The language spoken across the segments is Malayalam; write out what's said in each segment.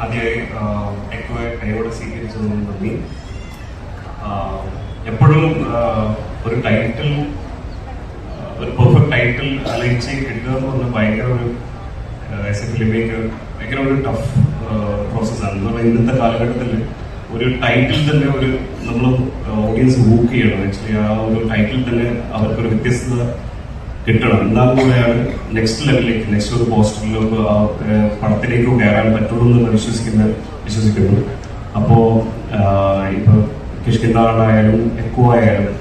ആദ്യമായി എക്കോയെ കൈയോടെ സ്വീകരിച്ചതിന് നന്ദി. എപ്പോഴും ഒരു ടൈറ്റിൽ, ഒരു പെർഫെക്റ്റ് ടൈറ്റിൽ അലയിച്ച് കിട്ടുക എന്ന് പറഞ്ഞാൽ ഭയങ്കര ഒരു ആസ് എ ഫിലിം മേക്കർ ഭയങ്കര ഒരു ടഫ് പ്രോസസ്സാണ്. എന്ന് പറഞ്ഞാൽ ഇന്നത്തെ കാലഘട്ടത്തിൽ ഒരു ടൈറ്റിൽ തന്നെ ഒരു നമ്മൾ ഓഡിയൻസ് ബുക്ക് ചെയ്യണം. ആക്ച്വലി ആ ഒരു ടൈറ്റിൽ തന്നെ അവർക്കൊരു വ്യത്യസ്തത കിട്ടണം. എന്നാൽ കൂടെയാണ് നെക്സ്റ്റ് ലെവലിലേക്ക്, നെക്സ്റ്റ് ഒരു പോസ്റ്ററിലേക്ക് ആ പടത്തിലേക്കോ കയറാൻ പറ്റുള്ളൂ എന്ന് വിശ്വസിക്കുന്നു. അപ്പോൾ ഇപ്പൊ കിഷ്കിന്താടായാലും എക്കോ ആയാലും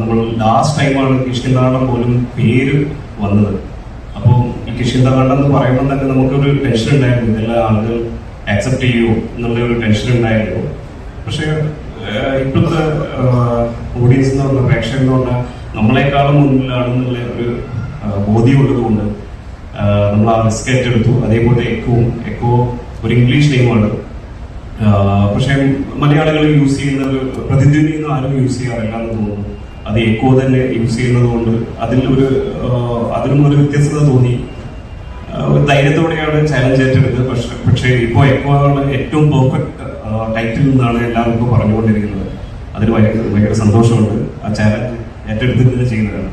നമ്മൾ ലാസ്റ്റ് ടൈമാണ് കിഷ്കിന്താടം പോലും പേര് വന്നത്. അപ്പോൾ ഈ കിഷ്കിന്താടം എന്ന് പറയുമ്പോൾ തന്നെ നമുക്കൊരു ടെൻഷൻ ഉണ്ടായിരുന്നു, എല്ലാ ആളുകൾ ആക്സെപ്റ്റ് ചെയ്യുമോ എന്നുള്ള ഒരു ടെൻഷൻ ഉണ്ടായിരുന്നു. പക്ഷെ ഇപ്പോഴത്തെ ഓഡിയൻസ് എന്ന് പറഞ്ഞ പ്രേക്ഷകർ എന്ന് പറഞ്ഞാൽ നമ്മളെക്കാളും മുന്നിലാണെന്നുള്ള ഒരു ബോധ്യമുള്ളത് കൊണ്ട് നമ്മൾ ആ റിസ്ക് ഏറ്റെടുത്തു. അതേപോലെ എക്കോ ഒരു ഇംഗ്ലീഷ് നെയിമാണ്. പക്ഷെ മലയാളികൾ യൂസ് ചെയ്യുന്ന ഒരു പ്രതിധ്വനി ഒന്നും ആരും യൂസ് ചെയ്യാറില്ല എന്ന് തോന്നുന്നു. അത് എക്കോ തന്നെ യൂസ് ചെയ്യുന്നത് കൊണ്ട് അതിലും ഒരു വ്യത്യസ്തത തോന്നി. ധൈര്യത്തോടെയാണ് ചാലഞ്ച് ഏറ്റെടുത്തത്. പക്ഷേ ഇപ്പോൾ എക്കോ ആണ് ഏറ്റവും പെർഫെക്റ്റ് ടൈറ്റിൽ നിന്നാണ് എല്ലാവർക്കും പറഞ്ഞുകൊണ്ടിരിക്കുന്നത്. അതിൽ ഭയങ്കര സന്തോഷമുണ്ട്. ആ ചാലഞ്ച് ഏറ്റെടുത്തിട്ട് ചെയ്യുന്നതാണ്.